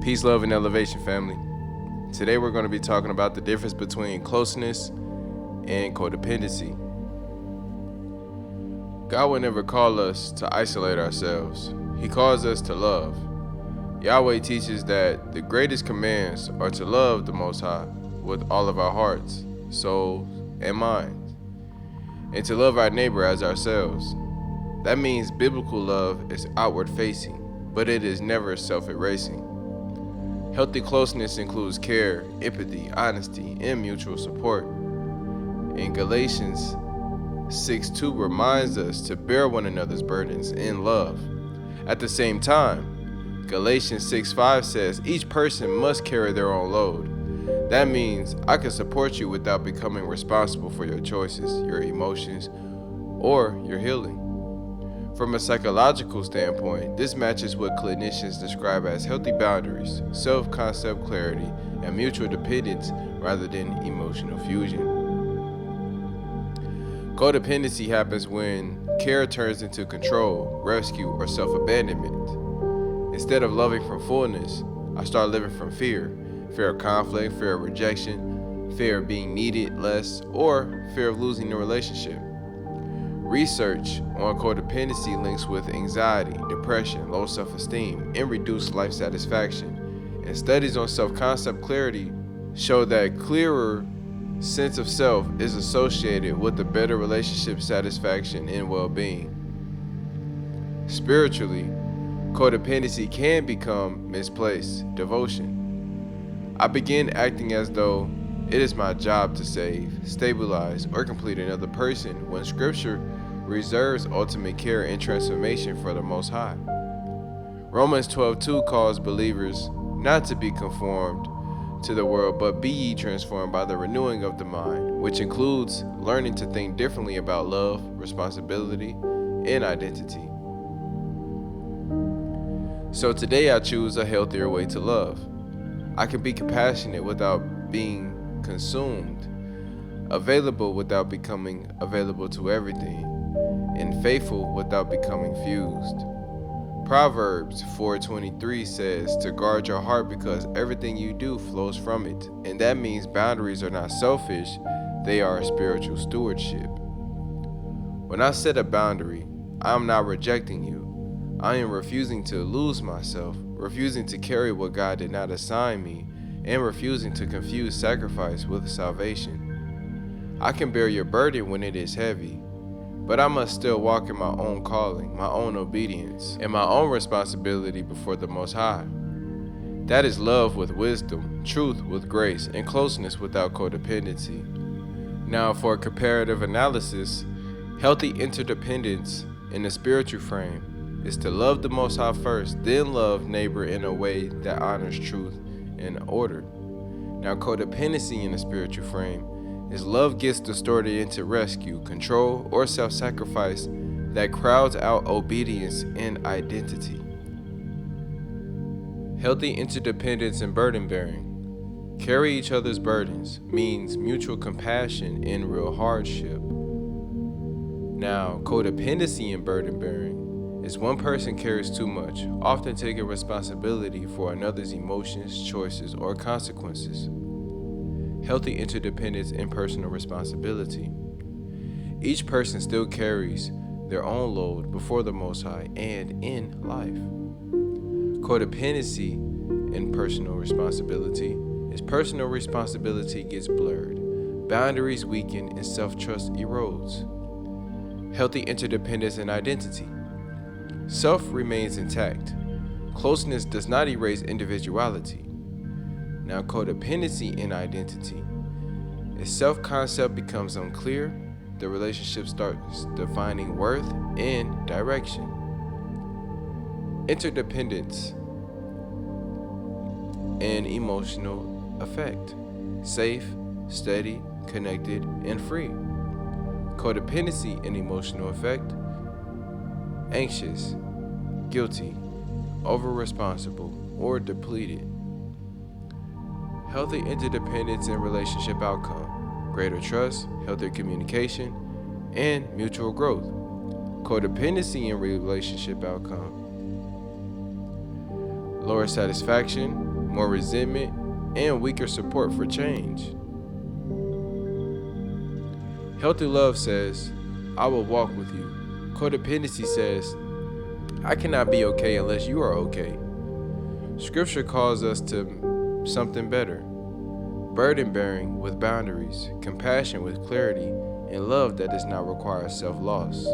Peace, love, and elevation, family. Today we're going to be talking about the difference between closeness and codependency. God would never call us to isolate ourselves. He calls us to love. Yahweh teaches that the greatest commands are to love the Most High with all of our hearts, souls, and minds, and to love our neighbor as ourselves. That means biblical love is outward facing, but it is never self-erasing. Healthy closeness includes care, empathy, honesty, and mutual support. And Galatians 6:2 reminds us to bear one another's burdens in love. At the same time, Galatians 6:5 says each person must carry their own load. That means I can support you without becoming responsible for your choices, your emotions, or your healing. From a psychological standpoint, this matches what clinicians describe as healthy boundaries, self-concept clarity, and mutual dependence rather than emotional fusion. Codependency happens when care turns into control, rescue, or self-abandonment. Instead of loving from fullness, I start living from fear. Fear of conflict, fear of rejection, fear of being needed less, or fear of losing the relationship. Research on codependency links with anxiety, depression, low self-esteem, and reduced life satisfaction. And studies on self-concept clarity show that clearer sense of self is associated with a better relationship satisfaction and well-being. Spiritually, codependency can become misplaced devotion. I begin acting as though it is my job to save, stabilize, or complete another person when Scripture reserves ultimate care and transformation for the Most High. Romans 12:2 calls believers not to be conformed to the world, but be ye transformed by the renewing of the mind, which includes learning to think differently about love, responsibility, and identity. So today I choose a healthier way to love. I can be compassionate without being consumed, available without becoming available to everything, and faithful without becoming fused. Proverbs 4:23 says to guard your heart because everything you do flows from it. And that means boundaries are not selfish, they are a spiritual stewardship. When I set a boundary, I am not rejecting you. I am refusing to lose myself, refusing to carry what God did not assign me, and refusing to confuse sacrifice with salvation. I can bear your burden when it is heavy, but I must still walk in my own calling, my own obedience, and my own responsibility before the Most High. That is love with wisdom, truth with grace, and closeness without codependency. Now, for a comparative analysis, healthy interdependence in the spiritual frame is to love the Most High first, then love neighbor in a way that honors truth and order. Now, codependency in the spiritual frame is love gets distorted into rescue, control, or self-sacrifice that crowds out obedience and identity. Healthy interdependence and burden bearing. Carry each other's burdens means mutual compassion in real hardship. Now, codependency and burden bearing is one person carries too much, often taking responsibility for another's emotions, choices, or consequences. Healthy interdependence and personal responsibility. Each person still carries their own load before the Most High and in life. Codependency and personal responsibility is personal responsibility gets blurred, boundaries weaken, and self-trust erodes. Healthy interdependence and identity. Self remains intact. Closeness does not erase individuality. Now, codependency in identity. As self-concept becomes unclear, the relationship starts defining worth and direction. Interdependence and emotional effect. Safe, steady, connected, and free. Codependency and emotional effect. Anxious, guilty, over-responsible, or depleted. Healthy interdependence and relationship outcome, greater trust, healthier communication, and mutual growth. Codependency and relationship outcome, lower satisfaction, more resentment, and weaker support for change. Healthy love says, I will walk with you. Codependency says, I cannot be okay unless you are okay. Scripture calls us to something better: burden bearing with boundaries, compassion with clarity, and love that does not require self-loss.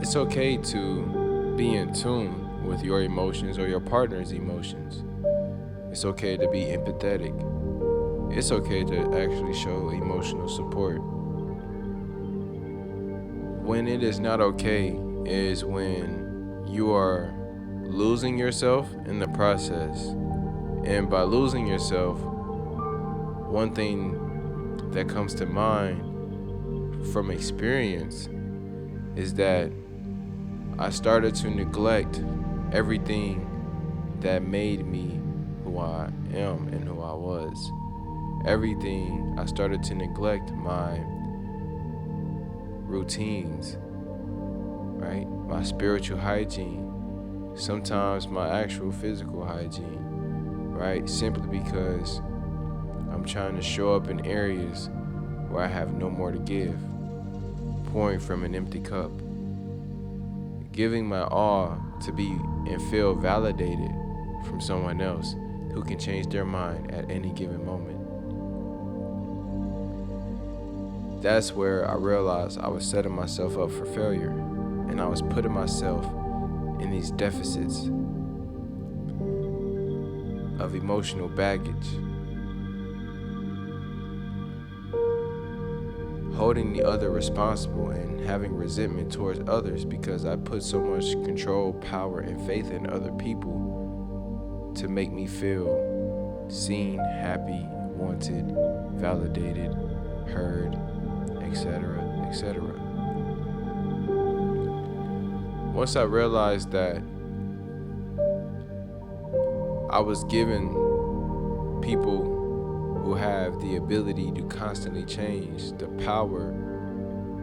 It's okay to be in tune with your emotions or your partner's emotions. It's okay to be empathetic. It's okay to actually show emotional support. When it is not okay is when you are losing yourself in the process. And by losing yourself, one thing that comes to mind from experience is that I started to neglect everything that made me who I am and who I was. Everything, I started to neglect my routines, right? My spiritual hygiene, sometimes my actual physical hygiene, right? Simply because I'm trying to show up in areas where I have no more to give, pouring from an empty cup, giving my all to be and feel validated from someone else who can change their mind at any given moment. That's where I realized I was setting myself up for failure, and I was putting myself in these deficits of emotional baggage, holding the other responsible and having resentment towards others because I put so much control, power, and faith in other people to make me feel seen, happy, wanted, validated, heard, etc., etc. Once I realized that I was given people who have the ability to constantly change, the power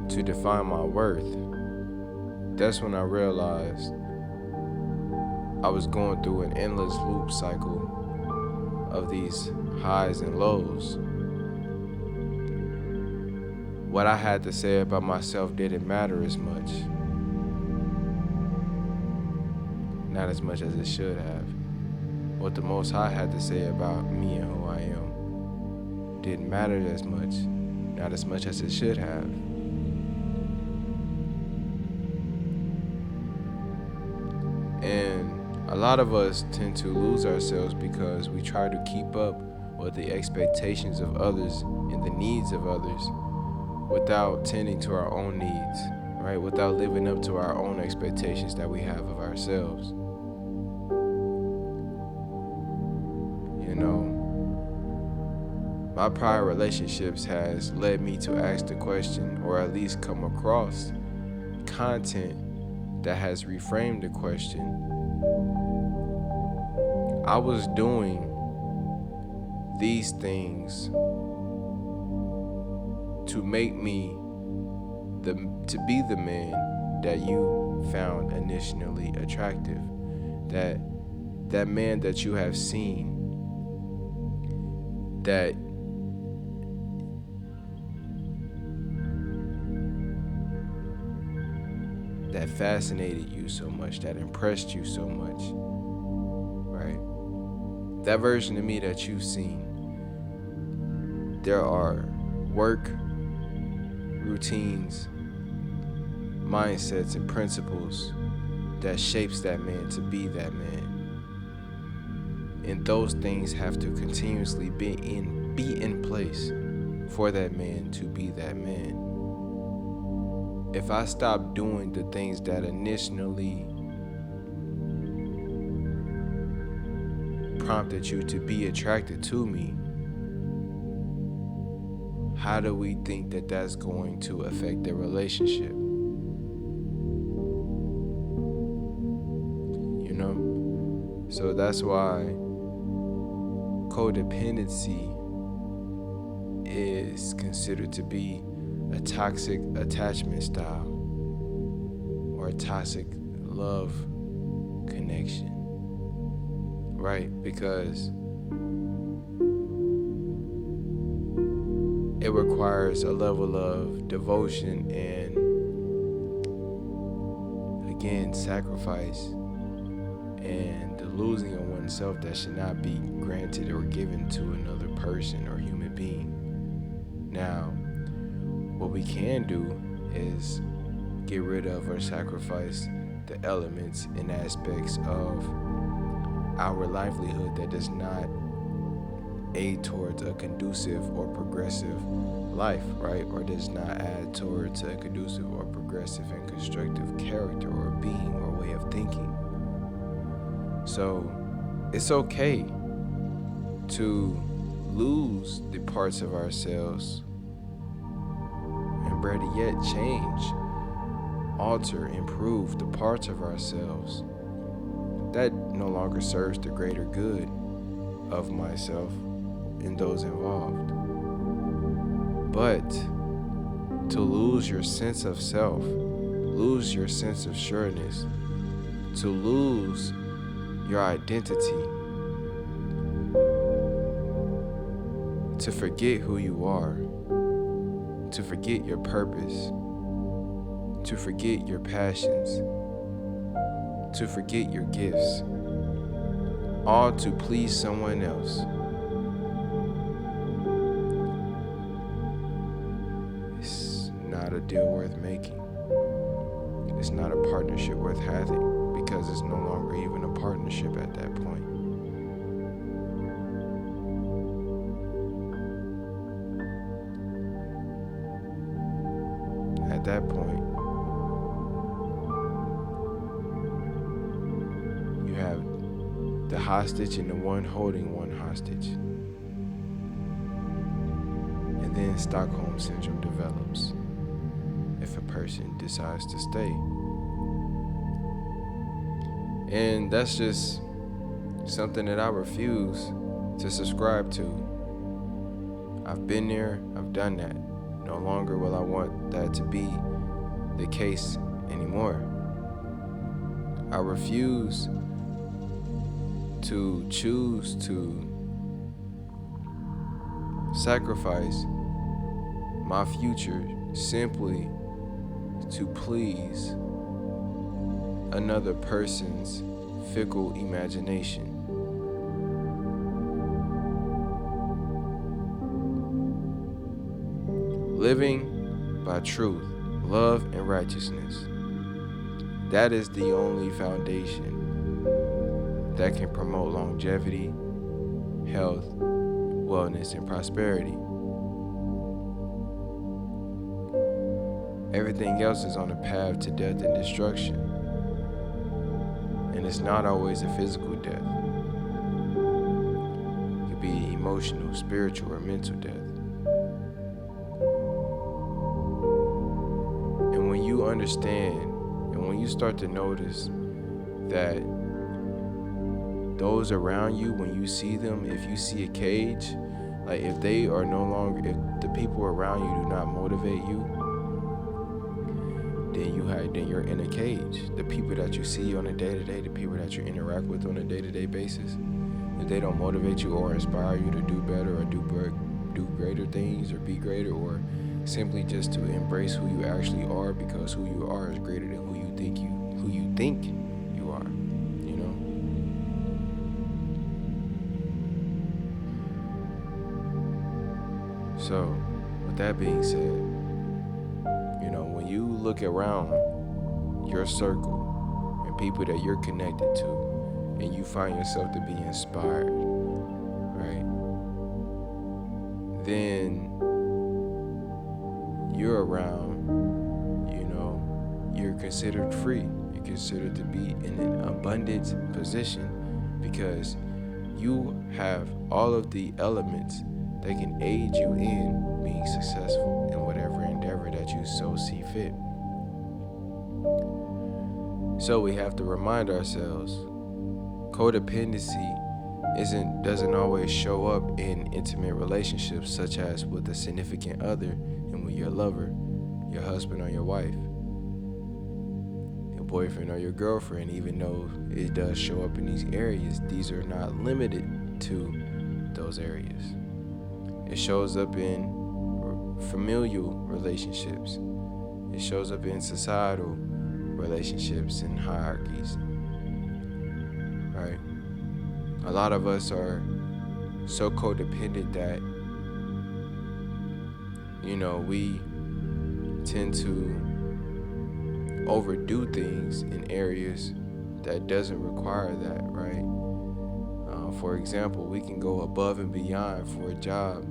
to define my worth, that's when I realized I was going through an endless loop cycle of these highs and lows. What I had to say about myself didn't matter as much. Not as much as it should have. What the Most High had to say about me and who I am didn't matter as much. Not as much as it should have. And a lot of us tend to lose ourselves because we try to keep up with the expectations of others and the needs of others without tending to our own needs, right? Without living up to our own expectations that we have of ourselves. You know, my prior relationships has led me to ask the question, or at least come across content that has reframed the question. I was doing these things to make me to be the man that you found initially attractive, that man that you have seen, that fascinated you so much, that impressed you so much, right? That version of me that you've seen. There are work, routines, mindsets, and principles that shapes that man to be that man. And those things have to continuously be in place for that man to be that man. If I stop doing the things that initially prompted you to be attracted to me, how do we think that that's going to affect the relationship? You know? So that's why codependency is considered to be a toxic attachment style or a toxic love connection, right? Because it requires a level of devotion and, again, sacrifice and the losing of oneself that should not be granted or given to another person or human being. Now, what we can do is get rid of or sacrifice the elements and aspects of our livelihood that does not aid towards a conducive or progressive life, right? Or does not add towards a conducive or progressive and constructive character or being or way of thinking. So it's okay to lose the parts of ourselves and, better yet, change, alter, improve the parts of ourselves that no longer serves the greater good of myself and those involved. But to lose your sense of self, lose your sense of sureness, to lose your identity, to forget who you are, to forget your purpose, to forget your passions, to forget your gifts, all to please someone else. It's not a deal worth making. It's not a partnership worth having, because it's no longer even a partnership at that point. At that point, you have the hostage and the one holding one hostage. And then Stockholm Syndrome develops if a person decides to stay. And that's just something that I refuse to subscribe to. I've been there, I've done that. No longer will I want that to be the case anymore. I refuse to choose to sacrifice my future simply to please another person's fickle imagination. Living by truth, love, and righteousness. That is the only foundation that can promote longevity, health, wellness, and prosperity. Everything else is on a path to death and destruction. And it's not always a physical death. It could be emotional, spiritual, or mental death. And when you understand, and when you start to notice that those around you, when you see them, if you see a cage, like if they are no longer, if the people around you do not motivate you, then you're in a cage. The people that you see on a day-to-day, the people that you interact with on a day-to-day basis, if they don't motivate you or inspire you to do better or do greater things or be greater, or simply just to embrace who you actually are, because who you are is greater than who you think you are, you know? So, with that being said, when you look around your circle and people that you're connected to, and you find yourself to be inspired, right? Then you're around, you're considered free. You're considered to be in an abundant position because you have all of the elements that can aid you in being successful in whatever endeavor that you so see fit. So we have to remind ourselves, codependency doesn't always show up in intimate relationships, such as with a significant other and with your lover, your husband or your wife. boyfriend or your girlfriend, even though it does show up in these areas, these are not limited to those areas. It shows up in familial relationships. It shows up in societal relationships and hierarchies, right? A lot of us are so codependent that, we tend to overdo things in areas that doesn't require that, right? For example, we can go above and beyond for a job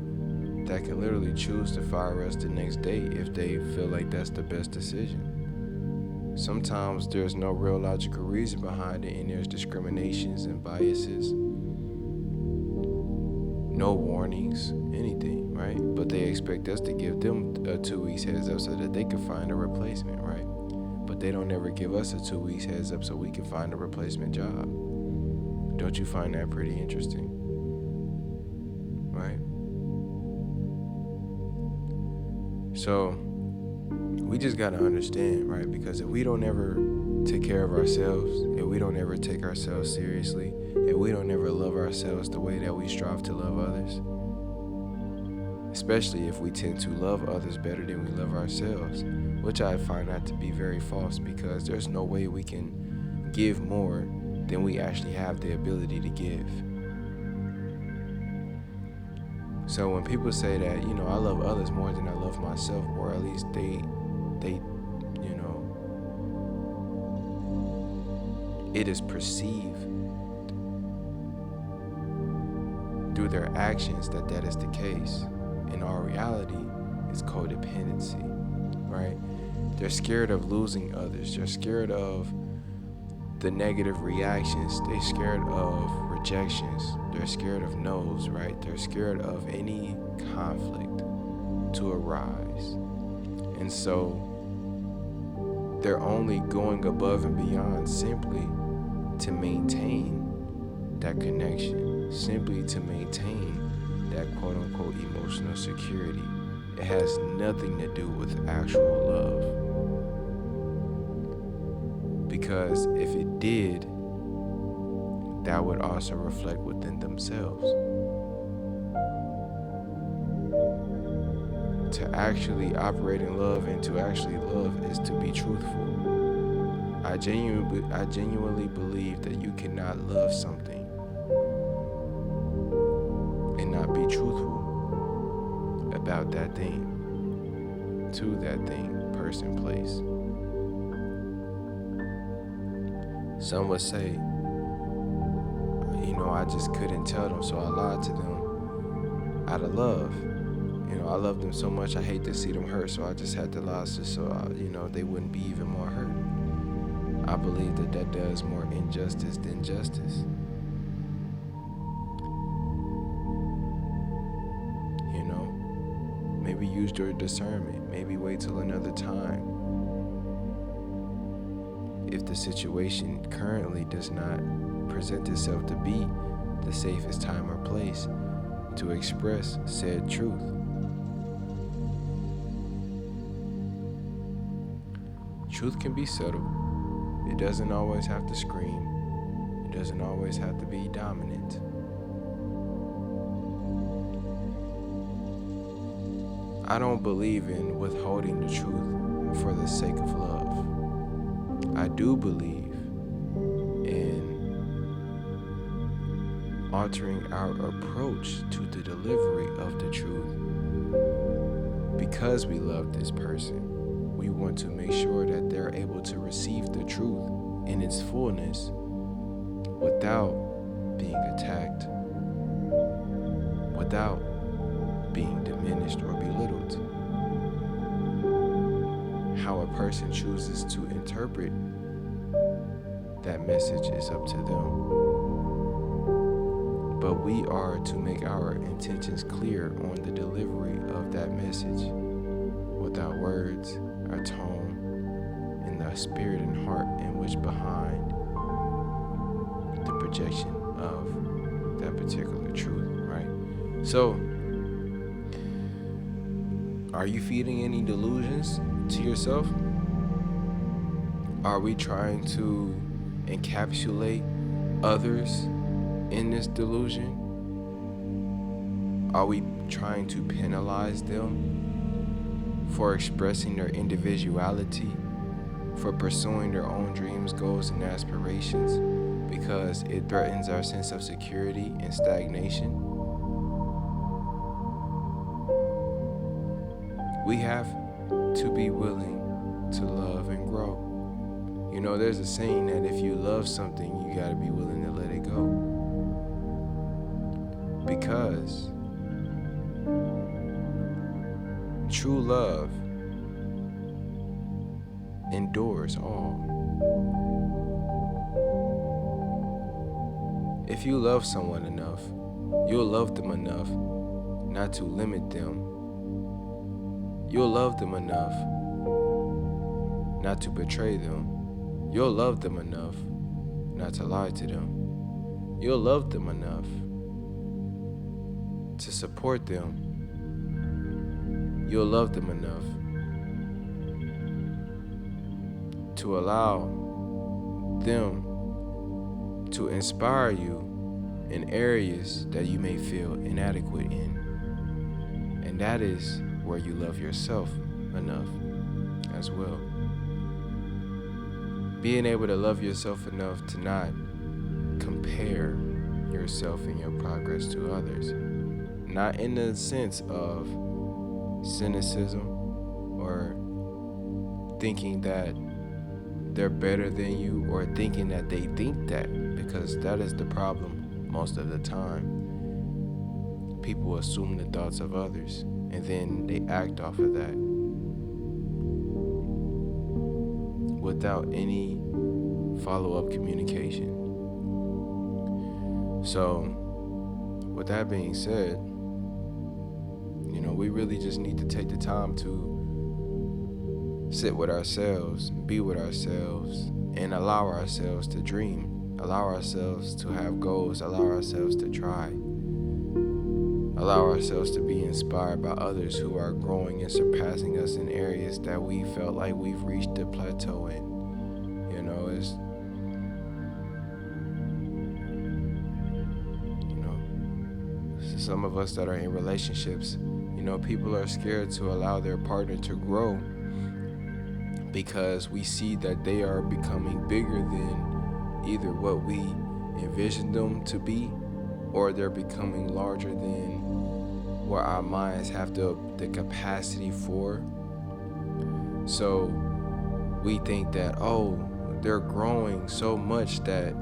that can literally choose to fire us the next day if they feel like that's the best decision. Sometimes there's no real logical reason behind it, and there's discriminations and biases, no warnings, anything, right? But they expect us to give them a 2 weeks heads up so that they can find a replacement, right? But they don't ever give us a 2 weeks heads up so we can find a replacement job. Don't you find that pretty interesting? Right? So we just gotta understand, right? Because if we don't ever take care of ourselves, if we don't ever take ourselves seriously, if we don't ever love ourselves the way that we strive to love others, especially if we tend to love others better than we love ourselves, which I find that to be very false, because there's no way we can give more than we actually have the ability to give. So when people say that, I love others more than I love myself, or at least they it is perceived through their actions that is the case. In our reality, it's codependency, right? They're scared of losing others. They're scared of the negative reactions. They're scared of rejections. They're scared of no's, right? They're scared of any conflict to arise. And so they're only going above and beyond simply to maintain that connection, simply to maintain that quote unquote emotional security. It has nothing to do with actual love. Because if it did, that would also reflect within themselves. To actually operate in love and to actually love is to be truthful. I genuinely believe that you cannot love something and not be truthful about that thing, to that thing, person, place. Some would say, I just couldn't tell them, so I lied to them out of love. I love them so much, I hate to see them hurt, so I just had to lie so they wouldn't be even more hurt. I believe that does more injustice than justice. Maybe use your discernment. Maybe wait till another time. If the situation currently does not present itself to be the safest time or place to express said truth. Truth can be subtle. It doesn't always have to scream. It doesn't always have to be dominant. I don't believe in withholding the truth for the sake of love. I do believe in altering our approach to the delivery of the truth. Because we love this person, we want to make sure that they're able to receive the truth in its fullness without being attacked, without being diminished or belittled. How a person chooses to interpret that message is up to them. But we are to make our intentions clear on the delivery of that message with our words, our tone, and the spirit and heart in which behind the projection of that particular truth, right? So, are you feeding any delusions to yourself? Are we trying to encapsulate others in this delusion? Are we trying to penalize them for expressing their individuality, for pursuing their own dreams, goals, and aspirations because it threatens our sense of security and stagnation? We have to be willing to love and grow. You know, there's a saying that if you love something, you gotta be willing to let it go. Because true love endures all. If you love someone enough, you'll love them enough not to limit them. You'll love them enough not to betray them. You'll love them enough not to lie to them. You'll love them enough to support them. You'll love them enough to allow them to inspire you in areas that you may feel inadequate in. And that is where you love yourself enough as well. Being able to love yourself enough to not compare yourself and your progress to others. Not in the sense of cynicism or thinking that they're better than you or thinking that they think that, because that is the problem most of the time. People assume the thoughts of others and then they act off of that without any follow-up communication. So, with that being said, you know, we really just need to take the time to sit with ourselves, be with ourselves, and allow ourselves to dream, allow ourselves to have goals, allow ourselves to try, allow ourselves to be inspired by others who are growing and surpassing us in areas that we felt like we've reached a plateau in. You know, some of us that are in relationships, you know, people are scared to allow their partner to grow because we see that they are becoming bigger than either what we envisioned them to be, or they're becoming larger than what our minds have the capacity for. So we think that, oh, they're growing so much that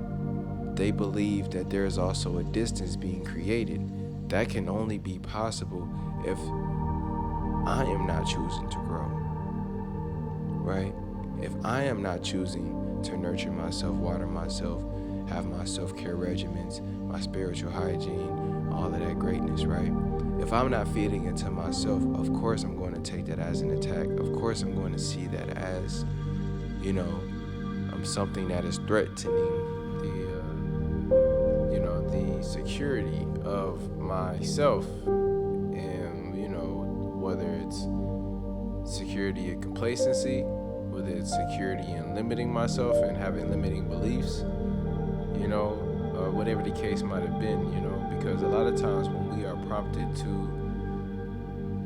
they believe that there's also a distance being created. That can only be possible if I am not choosing to grow, right? If I am not choosing to nurture myself, water myself, have my self-care regimens, my spiritual hygiene, all of that greatness, right? If I'm not feeding into myself, of course I'm going to take that as an attack. Of course I'm going to see that as, you know, something that is threatening the security of myself, and you know, whether it's security and complacency, whether it's security in limiting myself and having limiting beliefs, you know, whatever the case might have been, you know, because a lot of times when we are prompted to,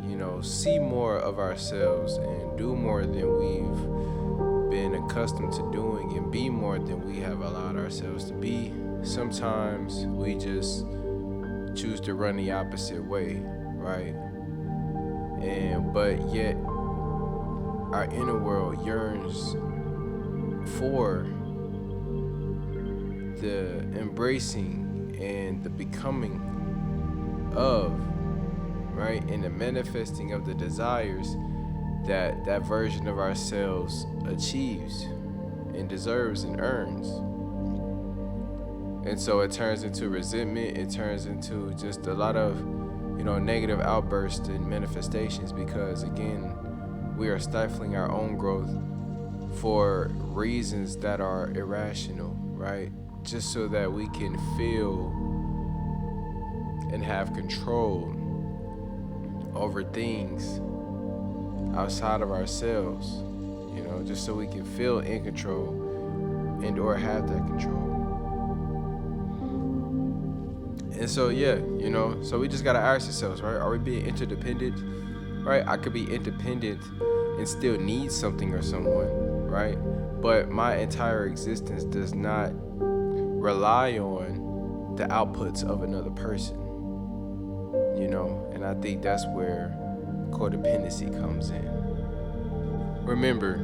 you know, see more of ourselves and do more than we've been accustomed to doing and be more than we have allowed ourselves to be, sometimes we just choose to run the opposite way, right? But yet our inner world yearns for the embracing and the becoming of, right, and the manifesting of the desires that version of ourselves achieves and deserves and earns. And so it turns into resentment, it turns into just a lot of, you know, negative outbursts and manifestations, because again, we are stifling our own growth for reasons that are irrational, right? Just so that we can feel and have control over things outside of ourselves, just so we can feel in control and or have that control. And so so we just gotta ask ourselves, right? Are we being interdependent? Right? I could be independent and still need something or someone, right? But my entire existence does not rely on the outputs of another person. And I think that's where codependency comes in. Remember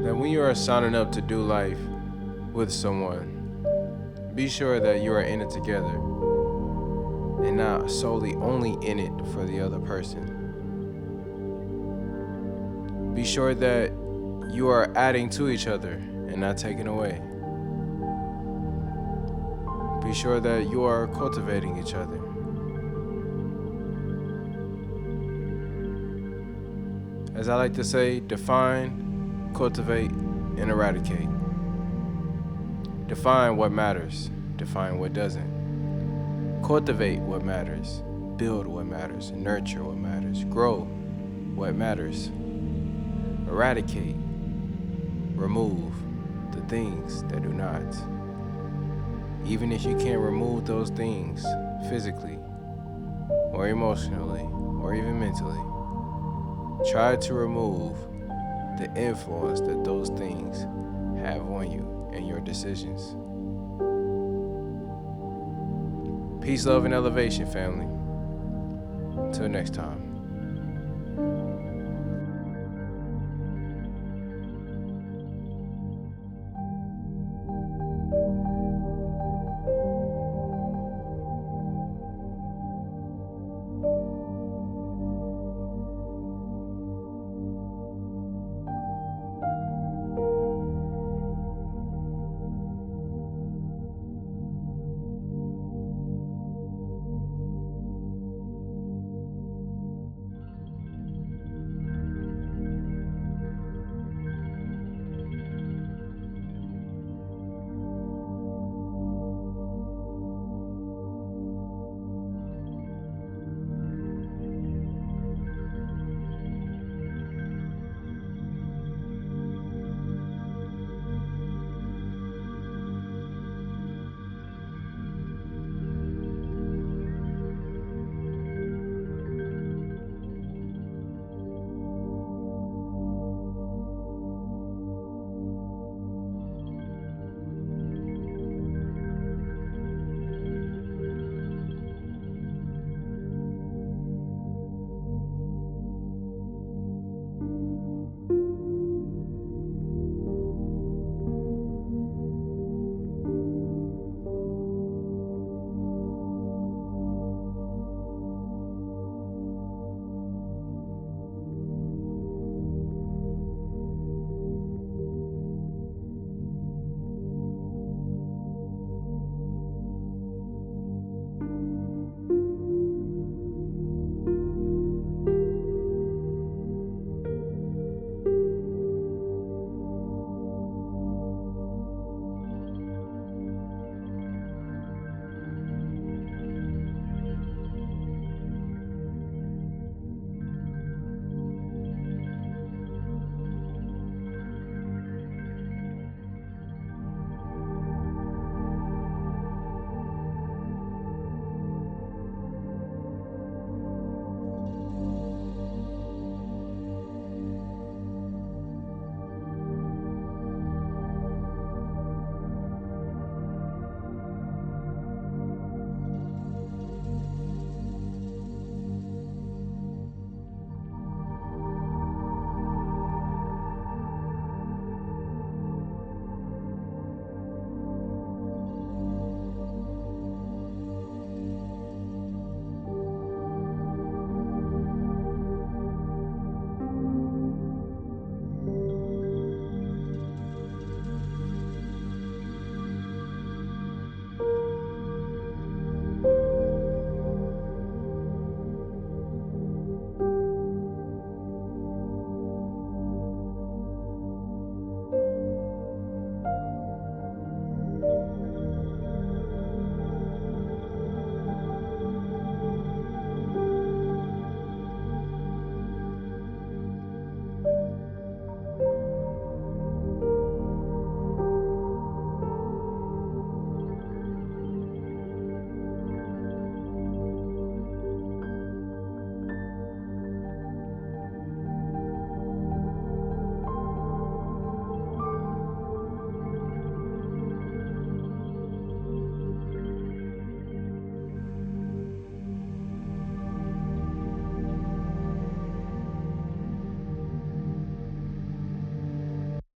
that when you are signing up to do life with someone, be sure that you are in it together and not solely only in it for the other person. Be sure that you are adding to each other and not taking away. Be sure that you are cultivating each other. As I like to say, define, cultivate, and eradicate. Define what matters. Define what doesn't. Cultivate what matters. Build what matters. Nurture what matters. Grow what matters. Eradicate. Remove the things that do not. Even if you can't remove those things physically, or emotionally, or even mentally, try to remove the influence that those things have on you and your decisions. Peace, love, and elevation, family. Until next time.